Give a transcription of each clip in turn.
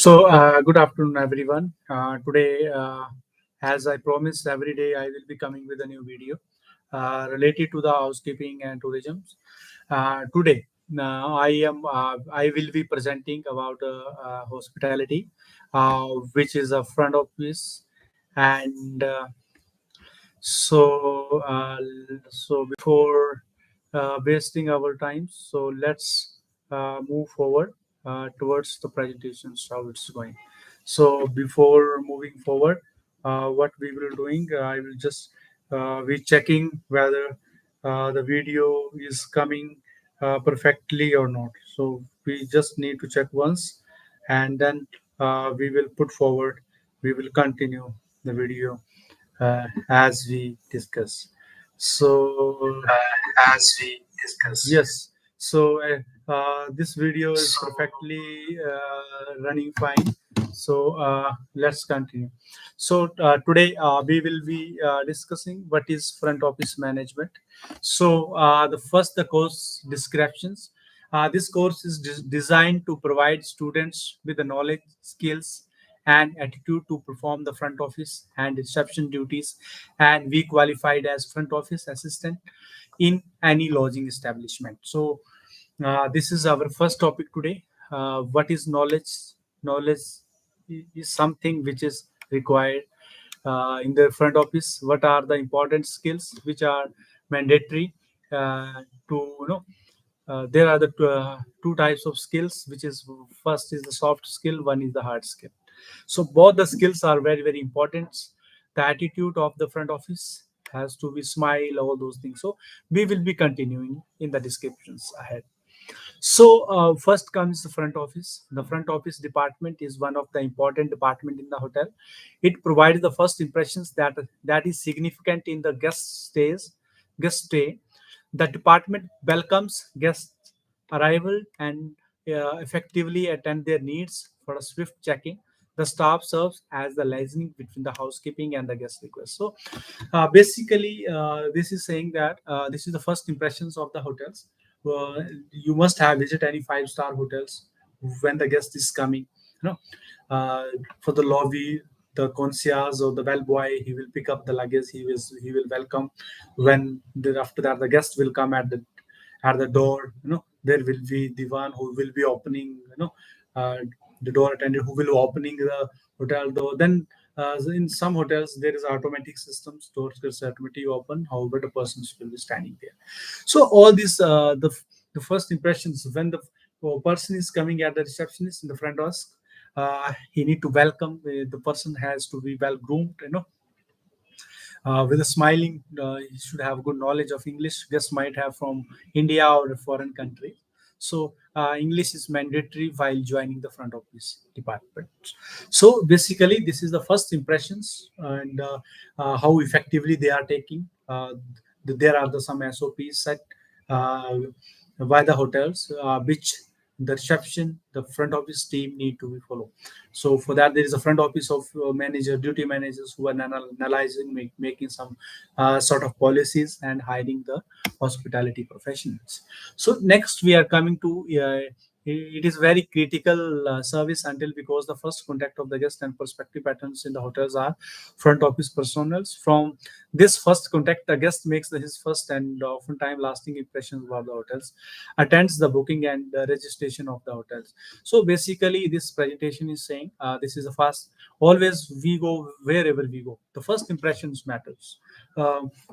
Good afternoon, everyone. Today, as I promised, every day I will be coming with a new video related to the housekeeping and tourism. Today, I will be presenting about hospitality, which is a front office, and so before wasting our time, so let's move forward towards the presentations how it's going. So before moving forward, what we will doing, I will just be checking whether the video is coming perfectly or not. So we just need to check once, and then we will put forward. We will continue the video as we discuss. So, yes, so this video is perfectly running fine. So, let's continue. So, today we will be discussing what is front office management. So, the course descriptions. This course is designed to provide students with the knowledge, skills, and attitude to perform the front office and reception duties and be qualified as front office assistant in any lodging establishment. So this is our first topic today. What is knowledge? Knowledge is something which is required in the front office. What are the important skills which are mandatory to there are the two types of skills, which is first is the soft skill, one is the hard skill. So both the skills are very, very important. The attitude of the front office has to be smile, all those things. So we will be continuing in the descriptions ahead. So first comes the front office. The front office department is one of the important department in the hotel. It provides the first impressions that is significant in the guest stay. The department welcomes guests arrival and effectively attend their needs for a swift checking. The staff serves as the liaison between the housekeeping and the guest request. So basically, this is saying that this is the first impressions of the hotels. You must have visit any five-star hotels when the guest is coming. You know, uh, for the lobby, the concierge or the bellboy, he will pick up the luggage. He will welcome. After that, the guest will come at the door. There will be the one who will be opening. Uh, the door attendant who will opening the hotel door. Then in some hotels there is automatic systems, doors gets automatically open, however the persons will be standing there. So all these the first impressions when the person is coming at the receptionist in the front desk, he need to welcome. The person has to be well groomed, with a smiling. He should have good knowledge of English. Guests might have from India or a foreign country. So English is mandatory while joining the front office department. So basically, this is the first impressions and how effectively they are taking. There are some SOPs set uh, by the hotels, which the reception, the front office team need to be followed. So for that, there is a front office of manager, duty managers who are analyzing, making some sort of policies and hiring the hospitality professionals. So next we are coming to it is very critical service until because the first contact of the guest and prospective patterns in the hotels are front office personnel. From this first contact, the guest makes his first and oftentimes lasting impressions about the hotels, attends the booking and registration of the hotels. So basically, this presentation is saying this is a fast. Always we go wherever we go. The first impressions matters.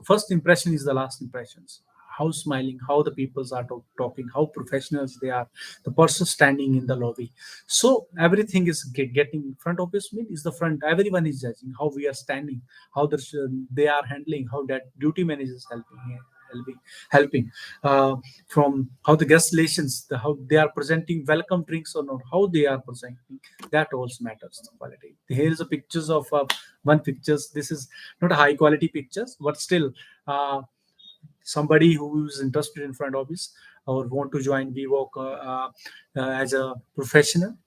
First impression is the last impressions. How smiling, how the peoples are talking, how professionals they are, the person standing in the lobby. So everything is getting front office mean is the front. Everyone is judging how we are standing, how they are handling, how that duty manager is helping from how the guest relations, how they are presenting welcome drinks or not, how they are presenting, that also matters the quality. Here is a pictures of one pictures. This is not a high quality pictures, but still somebody who is interested in front office or want to join VWalk as a professional.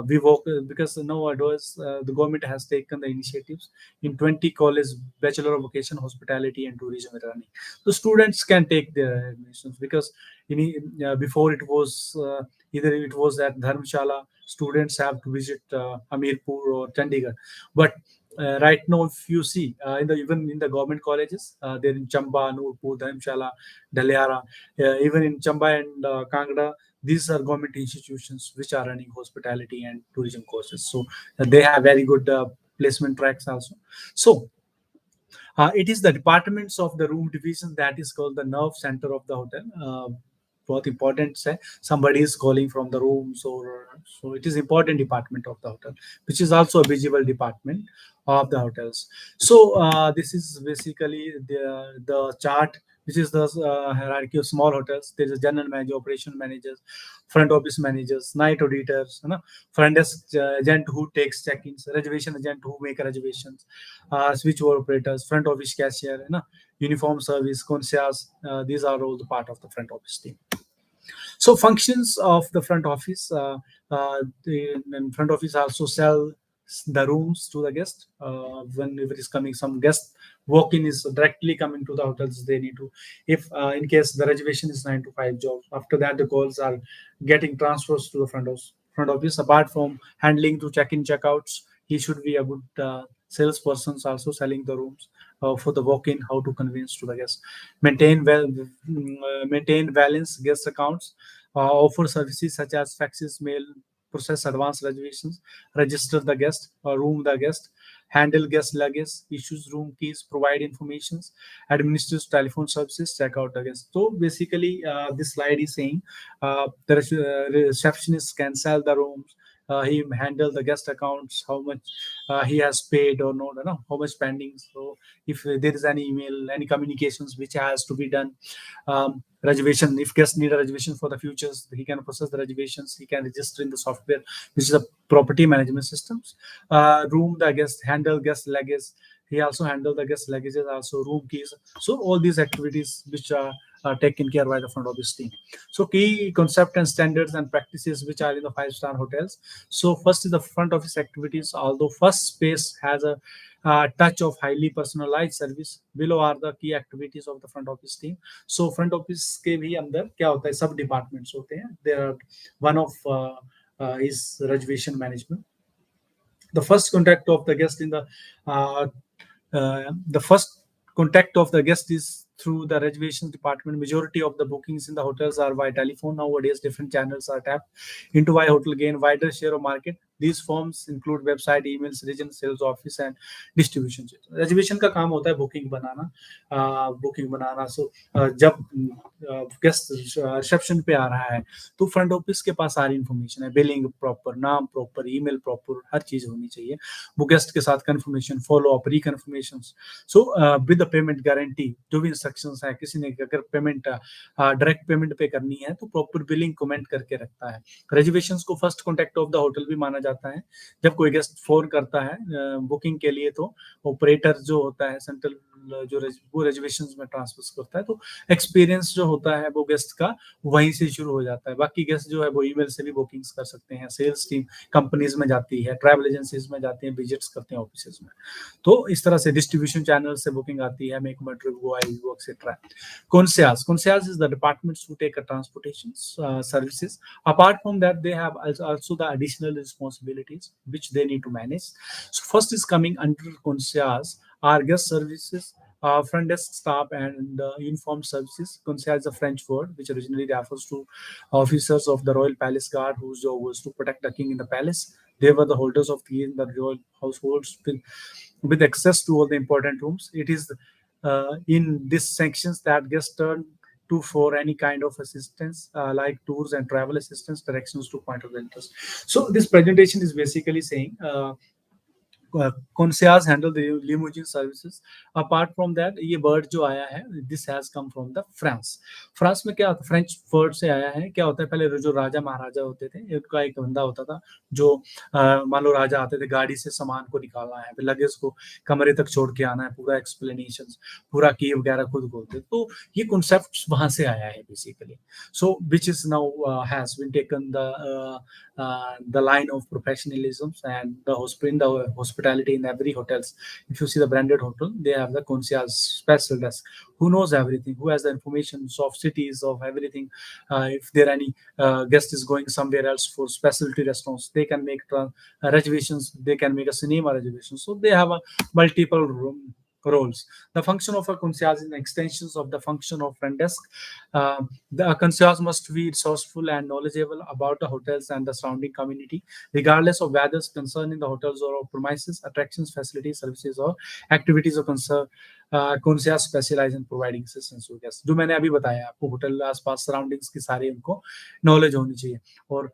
we work because nowadays the government has taken the initiatives in 20 college bachelor of vocation hospitality and tourism running. So students can take their admissions because before it was either it was at Dharmshala, students have to visit Amirpur or Chandigarh, but right now, if you see even in the government colleges, they're in Chamba, Nurpur, Dharamshala, Dhaliara, even in Chamba and Kangra, these are government institutions which are running hospitality and tourism courses. So they have very good placement tracks also. So it is the departments of the room division that is called the nerve center of the hotel. Both important say somebody is calling from the rooms, or so it is important department of the hotel, which is also a visible department of the hotels. So this is basically the chart, which is the hierarchy of small hotels. There is a general manager, operation managers, front office managers, night auditors, front desk agent who takes check-ins, reservation agent who make reservations, switchboard operators, front office cashier, uniform service, concierge. These are all the part of the front office team. So functions of the front office, the front office also sell the rooms to the guest. Whenever is coming some guest, walk-in is directly coming to the hotels. They need to, if in case the reservation is 9 to 5 job, after that the calls are getting transfers to the front office. Front office, apart from handling to check-in, check-outs, he should be a good salespersons also selling the rooms for the walk-in, how to convince to the guest, maintain balance guest accounts, offer services such as faxes, mail, process advance reservations, register the guest, room the guest, handle guest luggage, issues room keys, provide informations, administers telephone services, check out the guest. So basically, this slide is saying the receptionist can sell the rooms. He handle the guest accounts, how much he has paid or not, how much pending. So if there is any email, any communications which has to be done, reservation, if guests need a reservation for the futures, he can process the reservations, he can register in the software, which is a property management systems. Room the guest, handle guest luggage, he also handle the guest luggages, also room keys. So all these activities which are taken care by the front office team. So key concept and standards and practices which are in the five-star hotels. So first is the front office activities. Although first space has a touch of highly personalized service, below are the key activities of the front office team. So front office के भी अंदर क्या होता है, सब departments होते हैं. There are one of is reservation management. The first contact of the guest in the first contact of the guest is through the reservations department. Majority of the bookings in the hotels are by telephone nowadays. Different channels are tapped into why hotel gain wider share of market. These forms include website, emails, region sales office and distribution. Reservation का काम होता है booking बनाना. So जब guest reception पे आ रहा है तो front office के पास सारी इन्फॉर्मेशन है, बिलिंग प्रॉपर, नाम प्रॉपर, ईमेल प्रॉपर, हर चीज होनी चाहिए. वो गेस्ट के साथ confirmation, follow up, reconfirmation. So with the payment guarantee, जो भी इंस्ट्रक्शंस है, किसी ने अगर पेमेंट डायरेक्ट पेमेंट पे करनी है तो प्रॉपर बिलिंग कमेंट करके रखता है. रिजर्वेशंस को first contact of the hotel भी माना जाता है. जब कोई गेस्ट फोन करता है बुकिंग के लिए तो ऑपरेटर जो होता है सेंट्रल जो वो रिजर्वेशंस में ट्रांसफर करता है. तो एक्सपीरियंस जो होता है वो गेस्ट का वहीं से शुरू हो जाता है. बाकी गेस्ट जो है वो ईमेल से भी बुकिंग्स कर सकते हैं. सेल्स टीम कंपनीज में जाती है, ट्रैवल एजेंसीज में जाती हैं, विजिट्स करते हैं ऑफिसेज में. तो इस तरह से डिस्ट्रीब्यूशन चैनल से बुकिंग आती है, make my trip, go I go etcetera. Concierge is the departments who take a transportation services. Apart from that, they have also the additional responsibilities which they need to manage. So first is coming under concierge are guest services, front desk staff and uniform services. Concierge is a French word which originally refers to officers of the Royal Palace Guard whose job was to protect the king in the palace. They were the holders of keys in the royal households with access to all the important rooms. It is in these sections that guests turn to for any kind of assistance like tours and travel assistance, directions to point of interest. So this presentation is basically saying concierge handle the limousine services. Apart from that, ये word जो आया है, this has come from the France. France में क्या होता है, French word से आया है। क्या होता है, पहले जो राजा महाराजा होते थे, उनका एक बंदा होता था जो मान लो राजा आते थे, गाड़ी से सामान को निकालना है, फिर लगेज को कमरे तक छोड़ के आना है, पूरा एक्सप्लेनेशन, पूरा की वगैरह खुद बोलते। तो ये कॉन्सेप्ट वहां से आया है basically. So which is now has been taken the line of professionalism and the hospitality in every hotels. If you see the branded hotel, they have the concierge special desk who knows everything, who has the information of cities, of everything. If there any guest is going somewhere else for specialty restaurants, they can make reservations, they can make a cinema reservation. So they have a multiple roles. The function of a concierge is extensions of the function of front desk. The concierge must be resourceful and knowledgeable about the hotels and the surrounding community, regardless of whether it's concerning the hotels or premises, attractions, facilities, services, or activities of concern. concierge specialize in providing assistance to guests. जो मैंने अभी बताया आपको, hotel आसपास surroundings की सारी उनको knowledge होनी चाहिए, और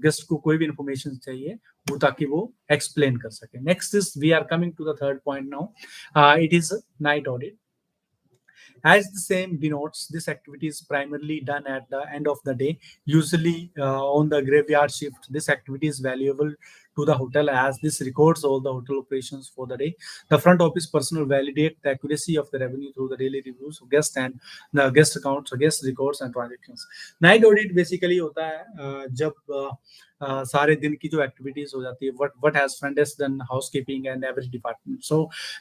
गेस्ट को कोई भी इंफॉर्मेशन चाहिए वो, ताकि वो एक्सप्लेन कर सके. Next is we are coming to the third point now. It is night audit. As the same denotes, this activity is primarily done at the end of the day, usually on the graveyard shift. This activity is valuable to the hotel as this records all the hotel operations for the day. The front office personnel validate the accuracy of the revenue through the daily reviews of guests and the guest accounts, guest records and transactions. Night audit basically होता है जब सारे दिन की जो activities हो जाती है, what has front desk done, housekeeping and every department. So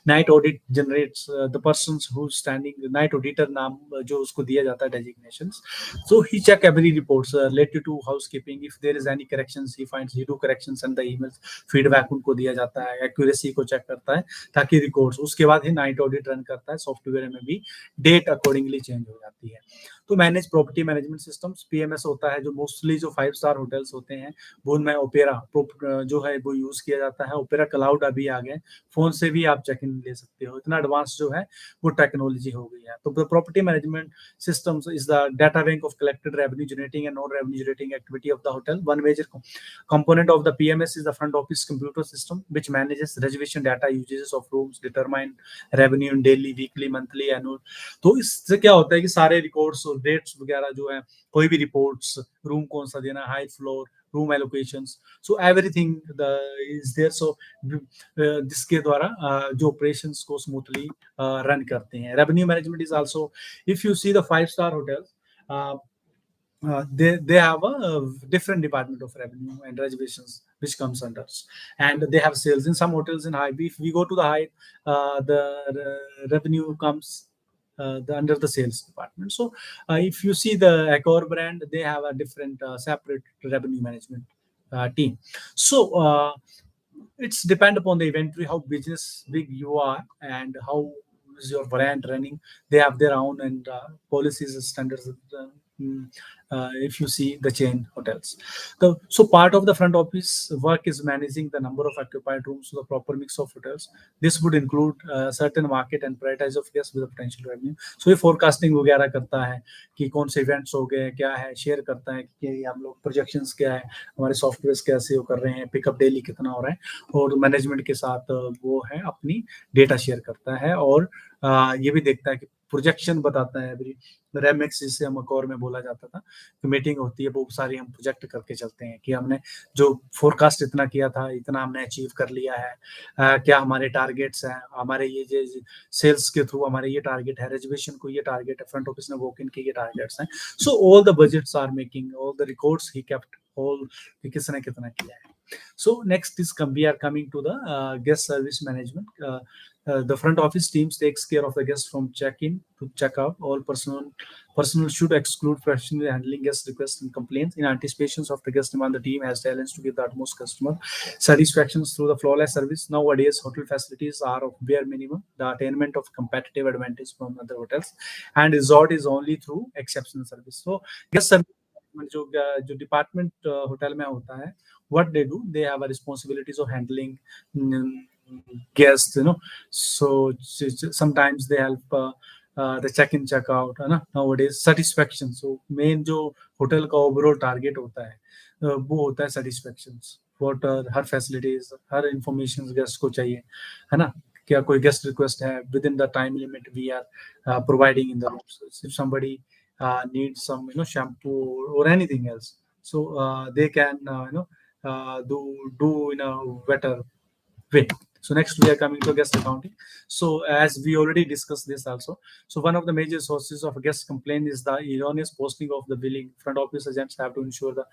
night audit generates the persons who standing, night auditor नाम जो उसको दिया जाता है designations. So he check every reports related to housekeeping. If there is any corrections, he finds, he do corrections and the emails feedback उनको दिया जाता है, accuracy को check करता है ताकि records, उसके बाद ही night audit run करता है. सॉफ्टवेयर में भी डेट अकॉर्डिंगली चेंज हो जाती है. तो manage property management systems, PMS होता है, जो मोस्टली जो 5 स्टार होटल्स होते हैं वो उनमें ओपेरा जो है वो यूज किया जाता है. ओपेरा क्लाउड अभी आ गए, फोन से भी आप चेक इन ले सकते हो, इतना एडवांस जो है वो टेक्नोलॉजी हो गई है. तो property management systems is the data bank of collected revenue generating and non revenue generating activity of the hotel. One major component of the PMS is the front office computer system which manages reservation data, usages of rooms, determine revenue in daily, weekly, monthly, annual. तो इससे क्या होता है कि सारे records और dates वगैरह जो है, कोई भी रिपोर्ट्स, रूम कौन सा देना, high floor, room allocations, so everything is there. So जिसके द्वारा जो ऑपरेशंस को स्मूथली रन करते हैं. Revenue management is also, if you see the 5 star hotels, they have a different department of revenue and reservations which comes under, and they have sales. In some hotels in high, if we go to the high, the revenue comes under the sales department. So if you see the Accor brand, they have a different separate revenue management team. So it's depend upon the inventory, how business big you are and how is your brand running. They have their own and policies and standards. If you see the chain hotels, so part of the front office work is managing the number of occupied rooms to the proper mix of hotels. This would include certain market and prioritize of guests with a potential revenue. So ये forecasting वगैरह करता है कि कौन से events हो गए, क्या है, शेयर करता है कि हम लोग प्रोजेक्शंस क्या है, हमारे सॉफ्टवेयर कैसे वो कर रहे हैं, पिकअप डेली कितना हो रहा है, और मैनेजमेंट के साथ वो है अपनी डेटा शेयर करता है. और ये भी देखता है कि प्रोजेक्शन बताता है. रेमेक्स जिसे हम अकोर में बोला जाता था, तो मीटिंग होती है, वो सारी हम प्रोजेक्ट करके चलते हैं कि हमने जो फोरकास्ट इतना किया था, इतना हमने अचीव कर लिया है, क्या हमारे टारगेट्स हैं, हमारे ये सेल्स के थ्रू हमारे ये टारगेट है, रिजर्वेशन को ये टारगेट है, फ्रंट ऑफिस ने वॉक इन के ये टारगेट्स हैं. So all the budgets are making all the records he kept all, किसने कितना किया है. So next is we are coming to the guest service management. The front office teams takes care of the guests from check-in to check-out. All personnel should exclude professionally handling guest requests and complaints. In anticipation of the guest demand, the team has talents to give the utmost customer satisfaction through the flawless service. Nowadays, hotel facilities are of bare minimum. The attainment of competitive advantage from other hotels and resort is only through exceptional service. So guest service जो department hotel में होता है, what they do, they have a responsibilities of handling guests, you know. So sometimes they help the check in check out, है ना. Nowadays satisfaction, so main जो hotel का overall target होता है वो होता है satisfaction वाटर, हर फैसिलिटीज, हर इंफॉर्मेशन गेस्ट को चाहिए, है ना? क्या कोई गेस्ट रिक्वेस्ट है, within the time limit we are providing in the rooms. If somebody needs some, shampoo or anything else, so they can, do in a better way. So next we are coming to guest accounting. So as we already discussed this also, so one of the major sources of guest complaint is the erroneous posting of the billing. Front office agents have to ensure the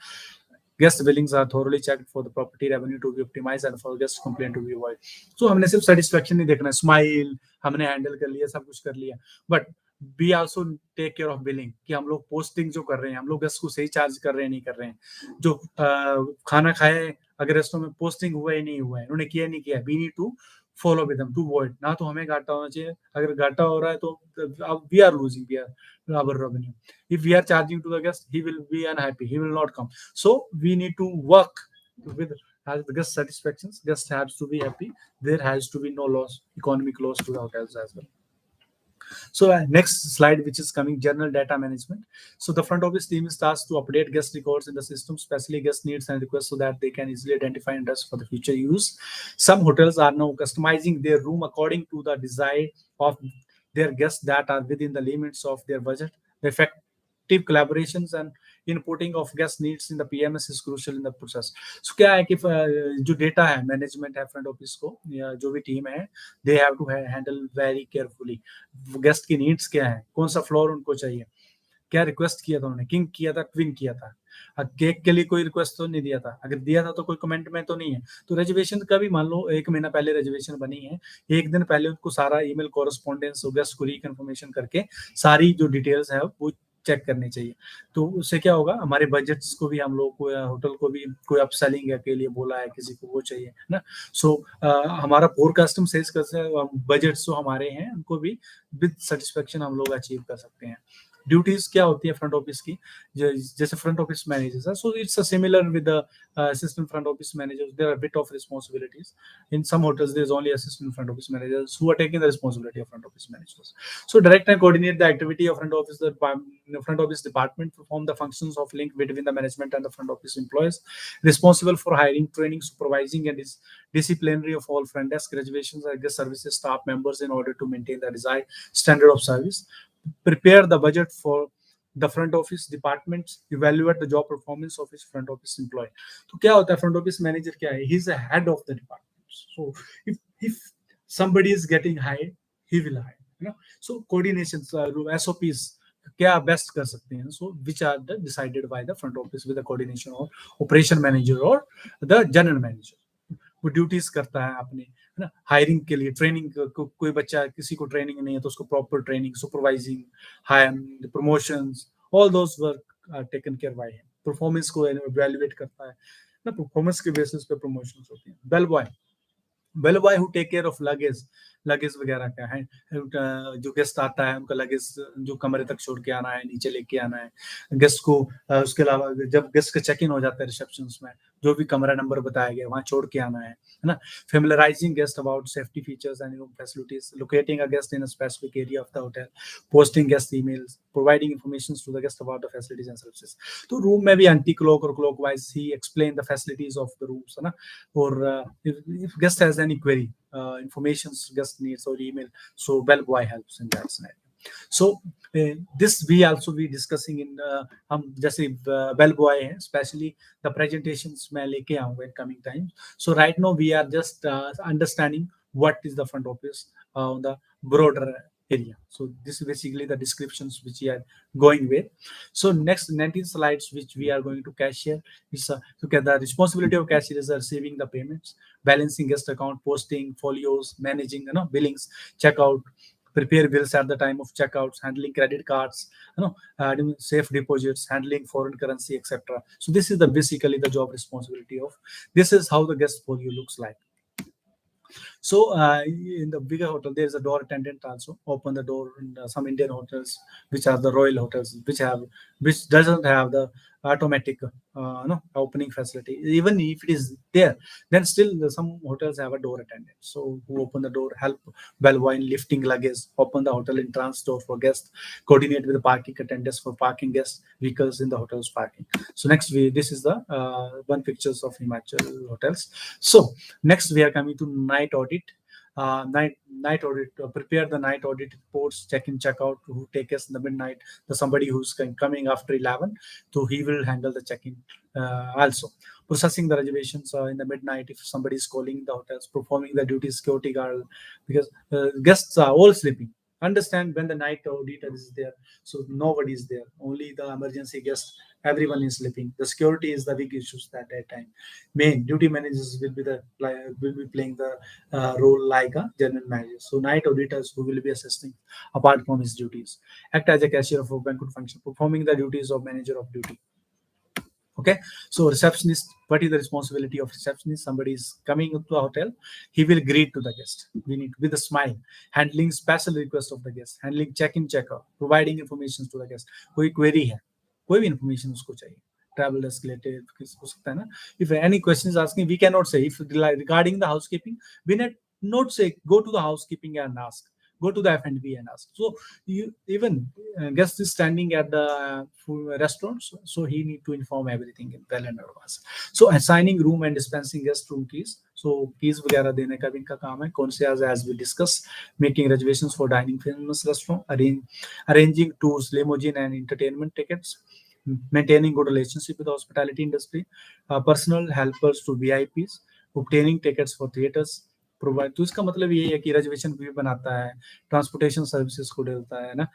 guest billings are thoroughly checked for the property revenue to be optimized and for guest complaint to be avoided. So हमने सिर्फ satisfaction नहीं देखना है, smile हमने handle कर लिया, सब कुछ कर लिया, but we also take care of billing कि हम लोग posting जो कर रहे हैं, हम लोग गेस्ट को सही चार्ज कर रहे हैं नहीं कर रहे हैं, जो खाना खाए अगर रेस्टोरेंट में पोस्टिंग हुआ ही नहीं हुआ है, उन्होंने किया नहीं किया, we need to follow with them to avoid. ना तो हमें घाटा होना चाहिए, अगर घाटा हो रहा है तो अब we are losing, we are our revenue. If we are charging to the guest, he will be unhappy, he will not come. So we need to work with as the guest satisfactions. Guest has to be happy, there has to be no loss, economic loss to the hotels as well. So next slide, which is coming, general data management. So the front office team is tasked to update guest records in the system, especially guest needs and requests, so that they can easily identify and address for the future use. Some hotels are now customizing their room according to the desire of their guests that are within the limits of their budget. The effective collaborations and inputting of guest needs in the PMS is crucial in the process. So क्या है कि जो data है, management है front office को, या जो भी टीम है, they have to handle very carefully guest की नीड्स क्या है, कौन सा फ्लोर उनको चाहिए, क्या रिक्वेस्ट किया था उन्होंने, किंग किया था, क्वीन किया था, केक के लिए कोई रिक्वेस्ट तो नहीं दिया था, अगर दिया था तो कोई कमेंट में तो नहीं है. तो रेजर्वेशन का भी मान लो 1 महीना पहले रेजर्वेशन बनी है, 1 दिन पहले उनको सारा ईमेल कॉरेस्पॉन्डेंस गेस्ट को रिकन्फर्मेशन करके सारी जो डिटेल्स है वो चेक करनी चाहिए. तो उससे क्या होगा, हमारे बजट्स को भी हम लोग को या होटल को भी कोई अपसेलिंग के लिए बोला है, किसी को वो चाहिए ना. सो हमारा फोरकास्ट हम सेल्स कर, बजट्स जो हमारे हैं उनको भी विद सेटिस्फेक्शन हम लोग अचीव कर सकते हैं. ड्यूटीज क्या होती है फ्रंट ऑफिस की, जैसे फ्रंट ऑफिस मैनेजर्स है, so it's similar with the assistant front office managers. There are bit of responsibilities in some hotels. There is only assistant front office managers who are taking the responsibility of front office managers. So direct and coordinate the activity of front office. The front office department perform the functions of link between the management and the front office employees, responsible for hiring, training, supervising, and disciplinary of all front desk, reservations, and guest services staff members in order to maintain the desired standard of service. Prepare the budget for the front office departments, evaluate the job performance of his front office employee. तो क्या होता है, front office manager क्या है, he is the head of the department. So if somebody is getting hired, he will hire. So coordination, SOPs क्या best कर सकते हैं, so which are decided by the front office with the coordination or operation manager or the general manager. वो duties करता है अपने, है ना. हायरिंग के लिए ट्रेनिंग, कोई बच्चा किसी को ट्रेनिंग नहीं है तो उसको proper training, supervising, hiring, promotions, all those work are taken care by him. Performance को इवैल्यूएट करता है ना, परफॉर्मेंस के बेसिस पे प्रमोशंस होती हैं. Bell boy who take care of luggage वगैरह क्या है, जो गेस्ट आता है उनका लगेज जो कमरे तक छोड़ के आना है, नीचे लेके आना है गेस्ट को. उसके अलावा जब गेस्ट का चेक इन हो जाता है रिसेप्शन में, जो भी कमरा नंबर बताया गया वहां छोड़ के आना है ना. Familiarising guest about safety features and room facilities, locating a guest in a specific area of the hotel, posting guest emails, providing information to the guest about the facilities and services. तो room में भी anti clock और clockwise ही explain the facilities of the rooms, है ना. और if guest has any query, information guest needs or email, so bellboy helps in that scenario. So this we also be discussing in हम जैसे bellboy है, especially the presentations मैं लेके आऊंगा in coming time. So right now we are just understanding what is the front office on the broader area. So this is basically the descriptions which we are going with. So next 19 slides which we are going to cashier is the responsibility of cashier is receiving the payments, balancing guest account, posting folios, managing billings, checkout, prepare bills at the time of checkouts, handling credit cards, safe deposits, handling foreign currency, etc. So this is basically the job responsibility of. This is how the guest folio looks like. So in the bigger hotel, there is a door attendant also. Open the door in some Indian hotels, which are the royal hotels, which doesn't have the automatic no opening facility. Even if it is there, then still some hotels have a door attendant. So who open the door, help while lifting luggage, open the hotel entrance door for guests, coordinate with the parking attendants for parking guest vehicles in the hotel's parking. So next, this is the one pictures of Himachal hotels. So next, we are coming to night audit. Night audit. Prepare the night audit reports. Check in, check out. Who take us in the midnight? The somebody who's coming after 11, so he will handle the check in. Also, processing the reservations in the midnight. If somebody is calling the hotels, performing the duty security guard, because guests are all sleeping. Understand when the night auditor is there, so nobody is there. Only the emergency guest. Everyone is sleeping. The security is the big issues that time. Main duty managers will be playing the role like a general manager. So night auditors who will be assisting apart from his duties. Act as a cashier of a banquet function, performing the duties of manager of duty. Okay, so receptionist, what is the responsibility of receptionist? Somebody is coming to a hotel, he will greet to the guest, we need with a smile, handling special request of the guest, handling check-in check-out, providing information to the guest. कोई query है, कोई भी information उसको चाहिए, travel escalated हो सकता है ना. If any question is asking, we cannot say. If regarding the housekeeping, we not say go to the housekeeping and ask, go to the F&B and ask. So you even guest is standing at the restaurant, so he need to inform everything in well and advance. So assigning room and dispensing guest room keys. So keys वगैरह देने का भी इनका काम है. Concierge, as we discussed, making reservations for dining famous restaurant, arranging tours, limousine and entertainment tickets, maintaining good relationship with the hospitality industry, personal helpers to VIPs, obtaining tickets for theaters, provide. तो इसका मतलब ये है कि reservation भी बनाता है, transportation services को देता है ना,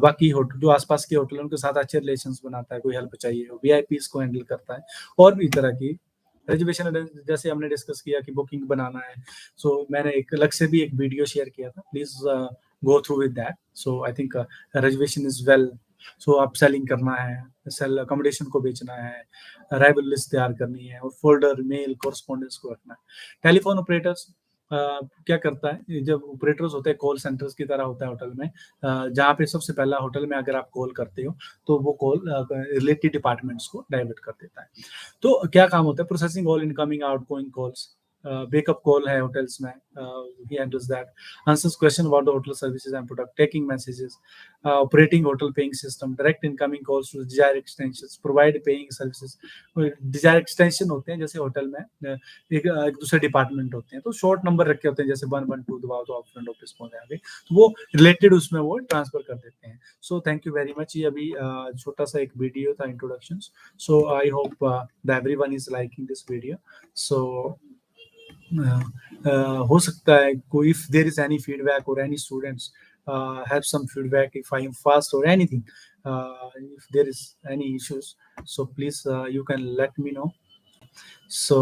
बाकी होटल जो आसपास के होटल उनके साथ अच्छे रिलेशंस बनाता है, कोई हेल्प चाहिए हो, वीआईपीस को हैंडल करता है, और भी तरह की रिजर्वेशन. जैसे हमने डिस्कस किया कि बुकिंग बनाना है, सो मैंने एक अलग से भी एक वीडियो शेयर किया था, please go through with that. So I think reservation is well. So आप सेलिंग करना है, सेल अकोमोडेशन को बेचना है, अराइवल लिस्ट तैयार करनी है, और फोल्डर मेल कॉरस्पॉन्डेंस को रखना है. टेलीफोन ऑपरेटर्स क्या करता है, जब ऑपरेटर्स होते हैं कॉल सेंटर्स की तरह होता है होटल में, जहाँ पे सबसे पहला होटल में अगर आप कॉल करते हो तो वो कॉल रिलेटेड डिपार्टमेंट्स को डाइवर्ट कर देता है. तो क्या काम होता है, processing all incoming outgoing calls, backup call है होटल्स में, he handles that, answers question about the hotel services and product, taking messages, operating hotel paying system, direct incoming calls to desired extensions, provide paying services. desired extension होते हैं जैसे hotel में एक दूसरे department होते हैं, तो शॉर्ट नंबर रखे होते हैं, जैसे 112 दबाओ तो आप फ्रंट ऑफिस पहुंच जाएंगे, तो वो रिलेटेड उसमें वो ट्रांसफर कर देते हैं. So thank you very much. ये अभी छोटा सा एक वीडियो था, introduction. So I hope that everyone is liking this video. So हो सकता है कोई, if there is any feedback or any students have some feedback, if I am fast or anything, if there is any issues, so please you can let me know. So